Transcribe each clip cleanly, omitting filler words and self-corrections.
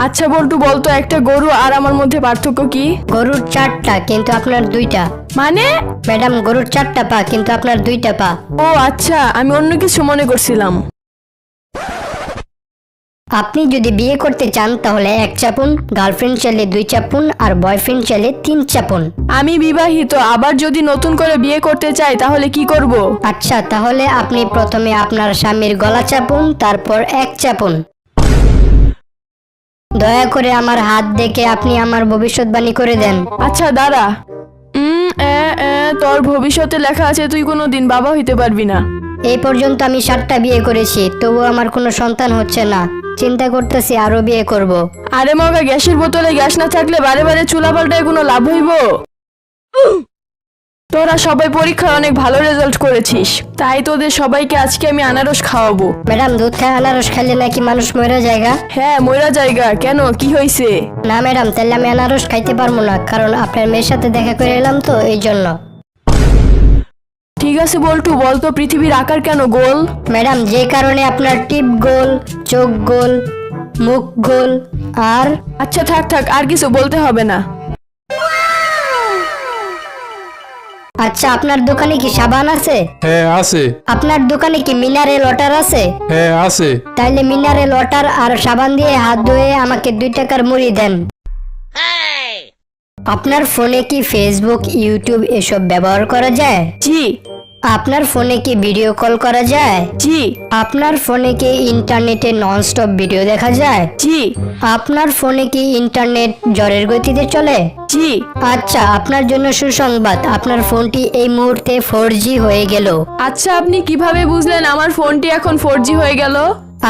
আচ্ছা বল্টু বলতো, একটা গরু আর আমার মধ্যে পার্থক্য কি? গরুর 4টা কিন্তু আপনার 2টা। মানে? ম্যাডাম, গরুর 4টা পা কিন্তু আপনার 2টা পা। ও আচ্ছা, আমি অন্য কিছু মনে করছিলাম। আপনি যদি বিয়ে করতে চান তাহলে 1 চাপুন, গার্লফ্রেন্ড চাইলে 2 চাপুন, আর বয়ফ্রেন্ড চাইলে 3 চাপুন। আমি বিবাহিত, আবার যদি নতুন করে বিয়ে করতে চাই তাহলে কি করব? আচ্ছা, তাহলে আপনি প্রথমে আপনার স্বামীর গলা চাপুন, তারপর 1 চাপুন। দয়া করে আমার হাত দেখে আপনি আমার ভবিষ্যৎবাণী করে দেন। আচ্ছা দাঁড়া। তোর ভবিষ্যতে লেখা আছে তুই কোনোদিন বাবা হইতে পারবি না। এই পর্যন্ত আমি 7টা বিয়ে করেছি, তবু আমার কোনো সন্তান হচ্ছে না। চিন্তা করতেছি আরো বিয়ে করব। আরে মগা, গ্যাসের বোতলে গ্যাস না থাকলে বারে বারে চুলা পাল্টায় কোনো লাভ হইব? তোরা সবাই পরীক্ষায় অনেক ভালো রেজাল্ট করেছিস, তাই তোদের সবাইকে আজকে আমি আনারস খাওয়াবো। ম্যাডাম, দুধ খায় আনারস খাইলে নাকি মানুষ মরে যায়গা? হ্যাঁ, ময়রা জায়গা। কেন, কি হয়েছে? না ম্যাডাম, তাহলে আমি আনারস খাইতে পারবো না, কারণ আপনার মেয়ের সাথে দেখা করে এলাম তো এই জন্য। ঠিক আছে বল্টু, বলতো পৃথিবীর আকার কেন গোল? ম্যাডাম, যে কারণে আপনার টিপ গোল, চোখ গোল, মুখ গোল, আর আচ্ছা থাক থাক, আর কিছু বলতে হবে না। আচ্ছা, আপনার দোকানে কি সাবান আছে? হ্যাঁ আছে। আপনার দোকানে কি মিনারেল ওয়াটার আছে? হ্যাঁ আছে। তাইলে মিনারেল ওয়াটার আর সাবান দিয়ে হাত ধুয়ে আমাকে 2 টাকার মুড়ি দেন। আপনার ফোনে কি ফেসবুক, ইউটিউব এসব ব্যবহার করা যায়? জি। আপনার ফোনে কি ভিডিও কল করা যায়? জি। আপনার ফোনে কি ইন্টারনেটে ননস্টপ ভিডিও দেখা যায়? জি। আপনার ফোনে কি ইন্টারনেট ঝড়ের গতিতে চলে? জি। আচ্ছা, আপনার জন্য সুসংবাদ, আপনার ফোনটি এই মুহূর্তে 4G হয়ে গেল। আচ্ছা, আপনি কিভাবে বুঝলেন আমার ফোনটি এখন 4G হয়ে গেল?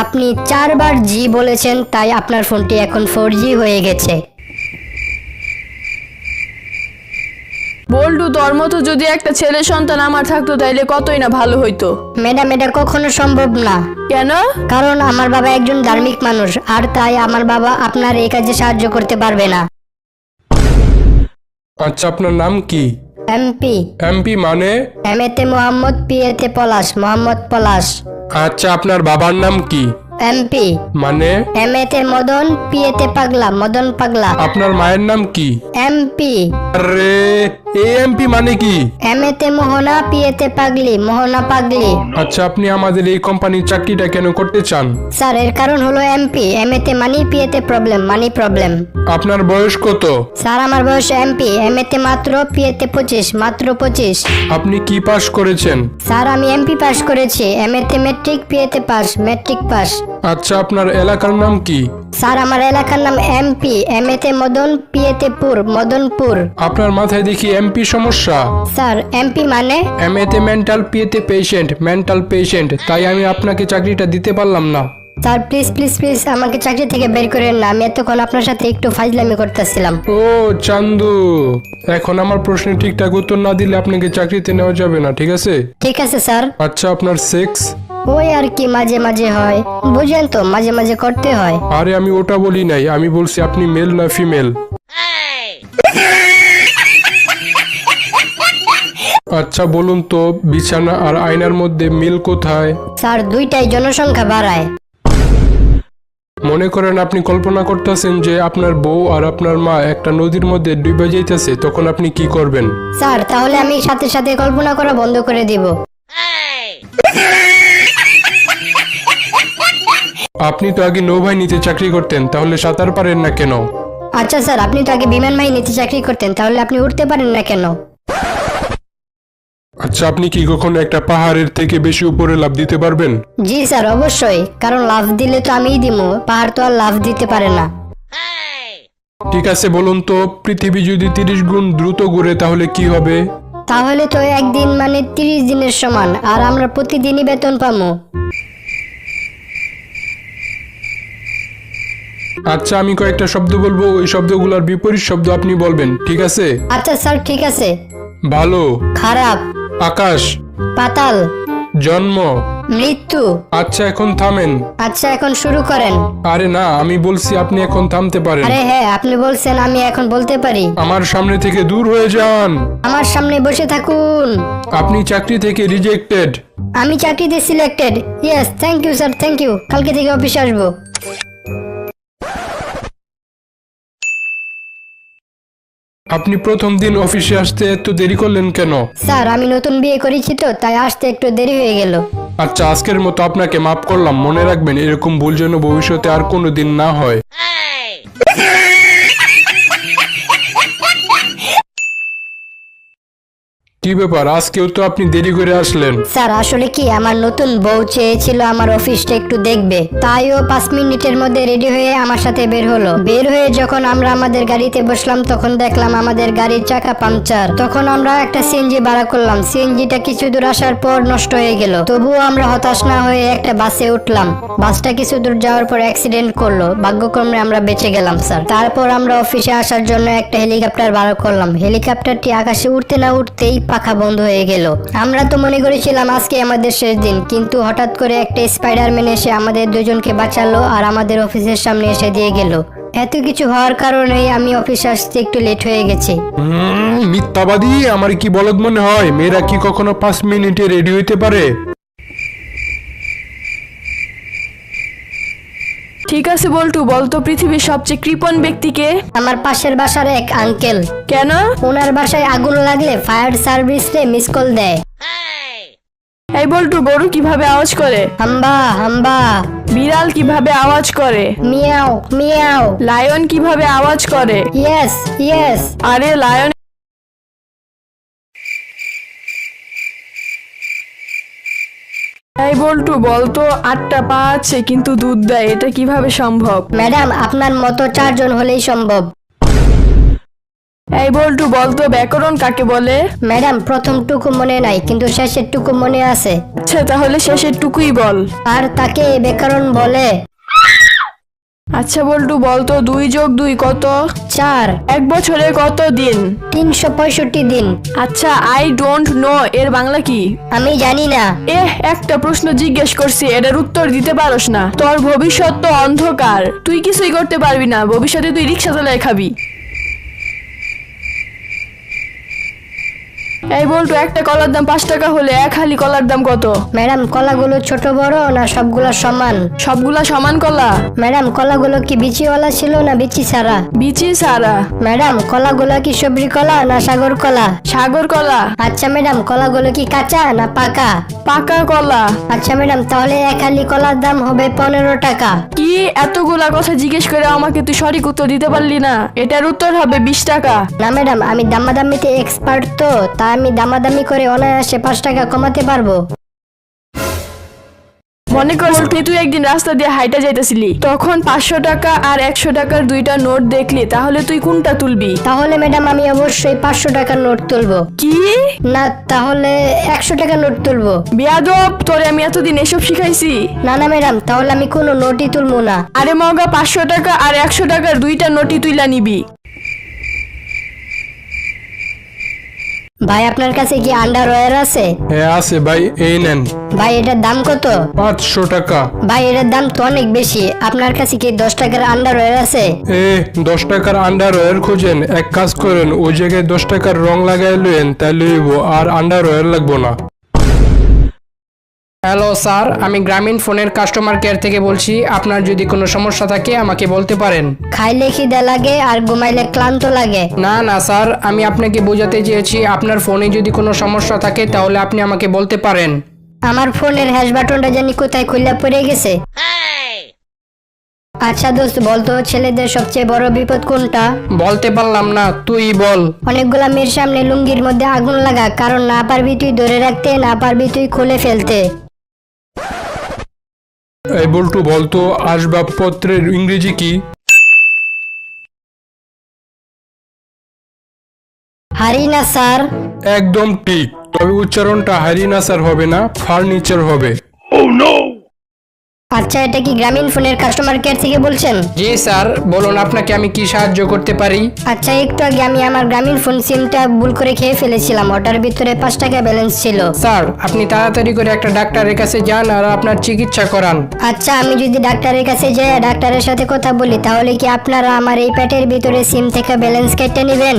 আপনি 4 বার জি বলেছেন, তাই আপনার ফোনটি এখন 4G হয়ে গেছে। বল্টু, তোর মতো যদি একটা ছেলে সন্তান আমার থাকতো তাইলে কতই না ভালো হইতো। ম্যাডাম, এটা কখনো সম্ভব না। কেন? কারণ আমার বাবা একজন ধার্মিক মানুষ, আর তাই আমার বাবা আপনার এই কাজে সাহায্য করতে পারবে না। আচ্ছা, আপনার নাম কি? এমপি। এমপি মানে? এমএতে মোহাম্মদ, পিএতে পলাশ, মোহাম্মদ পলাশ। আচ্ছা, আপনার বাবার নাম কি? এমপি মানে? এমএতে মদন, পিএতে পাগলা, মদন পাগলা। আপনার মায়ের নাম কি? এমপি। আরে, এমপি মানে কি? এমএতে মোহনা, পিএতে পাগলি, মোহনা পাগলি। আচ্ছা, আপনি আমাদের এই কোম্পানির চাকরিটা কেন করতে চান? স্যার, এর কারণ হলো এমপি। এমএতে মানি, পিএতে প্রবলেম, মানি প্রবলেম। আপনার বয়স কত? স্যার, আমার বয়স এমপি, এমএতে মাত্র, পিএতে 25, মাত্র 25। আপনি কি পাস করেছেন? স্যার, আমি এমপি পাস করেছি, এমএতে মেট্রিক, পিএতে পাস, মেট্রিক পাস। আচ্ছা, আপনার এলাকার নাম কি? স্যার, আমার এলাকার নাম এমপি, এমএতে মদন, পিএতে পুর, মদনপুর। আপনার মাথায় দেখি এমপি সমস্যা। স্যার, এমপি মানে? এমএতে মেন্টাল, পিএতে পেশেন্ট, মেন্টাল পেশেন্ট, তাই আমি আপনাকে চাকরিটা দিতে পারলাম না। স্যার, প্লিজ প্লিজ প্লিজ আমাকে চাকরি থেকে বের করেন না, আমি এতক্ষণ আপনার সাথে একটু ফাজলামি করতেছিলাম। ও চান্দু, এখন আমার প্রশ্নের ঠিকঠাক উত্তর না দিলে আপনাকে চাকরিতে নেওয়া যাবে না, ঠিক আছে? ঠিক আছে স্যার। আচ্ছা, আপনার সেক্স? ওই আর কি, মাঝে মাঝে হয়, বুঝেন তো, মাঝে মাঝে করতে হয়। আরে, আমি ওটা বলি নাই, আমি বলছি আপনি মেল না ফিমেল। আচ্ছা বলুন তো, বিছানা আর আয়নার মধ্যে মিল কোথায়? স্যার, দুইটাই জনসংখ্যা বাড়ায়। মনে করেন আপনি কল্পনা করতেছেন যে আপনার বউ আর আপনার মা একটা নদীর মধ্যে ডুবে যাইতেছে, তখন আপনি কি করবেন? স্যার, তাহলে আমি সাথে সাথে কল্পনা করা বন্ধ করে দিব। আপনি তো আগে নৌবাহিনীতে চাকরি করতেন, তাহলে সাঁতার পারেন না কেন? আচ্ছা স্যার, আপনি তো আগে বিমান বাহিনীতে চাকরি করতেন, তাহলে আপনি উঠতে পারেন না কেন? আচ্ছা, আপনি কি কখনো একটা পাহাড়ের থেকে বেশি উপরে লাফ দিতে পারবেন? জি স্যার, অবশ্যই, কারণ লাফ দিলে তো আমিই দিমু, পাহাড় তো আর লাফ দিতে পারে না। ঠিক আছে, বলুন তো, পৃথিবী যদি 30 গুণ দ্রুত ঘুরে তাহলে কি হবে? তাহলে তো একদিন মানে 30 দিনের সমান, আর আমরা প্রতিদিনই বেতন পামু। আচ্ছা, আমি কয়েকটা শব্দ বলবো, ওই শব্দগুলোর বিপরীত শব্দ আপনি বলবেন, ঠিক আছে? আচ্ছা স্যার, ঠিক আছে। ভালো, খারাপ, আকাশ, পাতাল, জন্ম। মৃত্যু। আচ্ছা, এখন থামেন। আচ্ছা, এখন শুরু করেন। আরে না, আমি বলছি আপনি এখন থামতে পারেন। আরে হ্যাঁ, আপনি বলছেন, আমি এখন বলতে পারি। আমার সামনে থেকে দূর হয়ে যান। আমার সামনে বসে থাকুন। আপনি চাকরি থেকে রিজেক্টেড। আমি চাকরিতে selected. Yes, thank you sir, thank you. কালকে থেকে অফিসে আসবো। আপনি প্রথম দিন অফিসে আসতে এত দেরি করলেন কেন? স্যার আমি নতুন বিয়ে করেছি তো তাই আসতে একটু দেরি হয়ে গেল। আচ্ছা, আজকের মতো আপনাকে মাফ করলাম। মনে রাখবেন এরকম ভুল যেন ভবিষ্যতে আর কোনো দিন না হয়। কি ব্যাপার, আজকেও তো আপনি দেরি করে আসলেন? স্যার আসলে কি আমার নতুন বউ চেয়েছিল আমার অফিসটা একটু দেখবে, তাই ও 5 মিনিটের মধ্যে রেডি হয়ে আমার সাথে বের হলো। বের হয়ে যখন আমরা আমাদের গাড়িতে বসলাম তখন দেখলাম আমাদের গাড়ির চাকা পাংচার। তখন আমরা একটা সিএনজি ভাড়া করলাম। সিএনজিটা কিছু দূর আসার পর নষ্ট হয়ে গেল। তবুও আমরা হতাশ না হয়ে একটা বাসে উঠলাম। বাসটা কিছু দূর যাওয়ার পর অ্যাক্সিডেন্ট করলো। ভাগ্যক্রমে আমরা বেঁচে গেলাম স্যার। তারপর আমরা অফিসে আসার জন্য একটা হেলিকপ্টার ভাড়া করলাম। হেলিকপ্টারটি আকাশে উঠতে না উঠতেই পাখা বন্ধ হয়ে গেল। আমরা তো মনে করেছিলাম আজকে আমাদের শেষ দিন, কিন্তু হঠাৎ করে একটা স্পাইডারম্যান এসে আমাদের দুজনকে বাঁচালো আর আমাদের অফিসের সামনে এসে দিয়ে গেল। এত কিছু হওয়ার কারণেই আমি অফিসে আসতে একটু লেট হয়ে গেছি। মিথ্যাবাদী! আমার কি বলদ মনে হয়? মেয়েরা কি কখনো 5 মিনিটে রেডি হইতে পারে? ঠিক আছে বল্টু, বলতো পৃথিবীর সবচেয়ে কৃপণ ব্যক্তিকে? আমার পাশের বাসার এক আঙ্কেল। কেন? ওনার বাসায় আগুন লাগলে ফায়ার সার্ভিসে মিস কল দেয়। এই বল্টু, গরু কিভাবে আওয়াজ করে? হাম্বা হাম্বা। বিড়াল কিভাবে আওয়াজ করে? Miao Miao. লায়ন কিভাবে আওয়াজ করে? Yes yes. আরে লায়ন। এই বল্টু, বলতো 8টা পা আছে কিন্তু দুধ দেয়, এটা কিভাবে সম্ভব? ম্যাডাম আপনার মতো 4 জন হলেই সম্ভব। এই বল্টু, বলতো ব্যাকরণ কাকে বলে? ম্যাডাম প্রথমটুকু মনে নাই কিন্তু শেষের টুকু মনে আছে। আচ্ছা তাহলে শেষের টুকুই বল। আর তাকে ব্যাকরণ বলে। আচ্ছা বল্টু, বলতো 2 + 2 কত? 4। এক বছরে কত দিন? 365 দিন। আচ্ছা, আই ডোন্ট নো এর বাংলা কি? আমি জানি না। একটা প্রশ্ন জিজ্ঞেস করছি, এটার উত্তর দিতে পারোস না? তোর ভবিষ্যৎ তো অন্ধকার, তুই কিছুই করতে পারবি না। ভবিষ্যতে তুই রিক্সা চালায় খাবি। এই বল্টু, একটা কলার দাম 5 টাকা হলে এক হালি কলার দাম কত? ম্যাডাম কলাগুলো ছোট বড় না সবগুলো সমান? সবগুলা সমান কলা। ম্যাডাম কলাগুলো কি বিচিওয়ালা ছিল না বিচি ছাড়া? বিচি সারা। ম্যাডাম কলাগুলো কি সবজি কলা না সাগর কলা? সাগর কলা। আচ্ছা ম্যাডাম কলাগুলো কি কাঁচা না পাকা? পাকা কলা। আচ্ছা ম্যাডাম তাহলে এক হালি কলার দাম হবে 15 টাকা। কি এতগুলা কথা জিজ্ঞেস করে আমাকে তুই সঠিক উত্তর দিতে পারলি না? এটার উত্তর হবে 20 টাকা। না ম্যাডাম আমি দামাদামিতে এক্সপার্ট তো, তাই আমি দামাদামি করে অনায়াসে 5 টাকা কমাতে পারবো। মনে কর তুই একদিন রাস্তা দিয়ে হাইটা যাইতেছিলি, তখন 500 টাকা আর 100 টাকার 2টা নোট দেখলি, তাহলে তুই কোনটা তুলবি? তাহলে ম্যাডাম আমি অবশ্যই 500 টাকার নোট তুলবো। কি? না তাহলে 100 টাকার নোট তুলবো। বিয়াদব, তোরে আমি এতদিন এসব শিখাইছি? না না ম্যাডাম তাহলে আমি কোনো নোটই তুলবো না। আরে মগা, 500 টাকা আর 100 টাকার 2টা নোটই তুইলা নিবি। ভাই আপনার কাছে কি আন্ডারওয়্যার আছে? হ্যাঁ আছে ভাই, এই নেন। ভাই এটার দাম কত? 500 টাকা। ভাই এটার দাম তো অনেক বেশি। আপনার কাছে কি 10 টাকার আন্ডারওয়্যার আছে? 10 টাকার আন্ডারওয়্যার খোঁজেন? এক কাজ করেন, ওই জায়গায় 10 টাকার রং লাগাই লইন, তাই লইব, আর আন্ডারওয়্যার লাগবো না। হ্যালো স্যার, আমি গ্রামীণ ফোনের কাস্টমার কেয়ার থেকে বলছি। আপনার যদি কোনো সমস্যা থাকে আমাকে বলতে পারেন। খাইলে খিদে লাগে আর ঘুমাইলে ক্লান্ত লাগে। না না স্যার, আমি আপনাকে বোঝাতে চেয়েছি আপনার ফোনে যদি কোনো সমস্যা থাকে তাহলে আপনি আমাকে বলতে পারেন। আমার ফোনের হ্যাশ বাটনটা জানি কোথায় খুলে পড়ে গেছে। আচ্ছা দোস্ত বলতো ছেলেদের সবচেয়ে বড় বিপদ কোনটা? বলতে পারলাম না, তুই বল। অনেকগুলা মেয়ের সামনে লুঙ্গির মধ্যে আগুন লাগা, কারণ না পারবি তুই ধরে রাখতে, না পারবি তুই খুলে ফেলতে। এই বল্টু, বলতো আসবাবপত্রের ইংরেজি কি? হারি না স্যার। একদম ঠিক, তবে উচ্চারণটা হারিনাসার হবে না, ফার্নিচার হবে। আচ্ছা এটা কি গ্রামীণ ফোনের কাস্টমার কেয়ার থেকে বলছেন? জি স্যার, বলুন আপনাকে আমি কি সাহায্য করতে পারি। আচ্ছা একটু আগে আমি আমার গ্রামীণ ফোন সিমটা ভুল করে খেয়ে ফেলেছিলাম, ওটার ভিতরে 5 টাকা ব্যালেন্স ছিল। স্যার আপনি তাড়াতাড়ি করে একটা ডাক্তারের কাছে যান আর আপনার চিকিৎসা করান। আচ্ছা আমি যদি ডাক্তারের কাছে যাই ডাক্তারের সাথে কথা বলি, তাহলে কি আপনারা আমার এই পেটের ভিতরে সিম থেকে ব্যালেন্স কেটে নেবেন?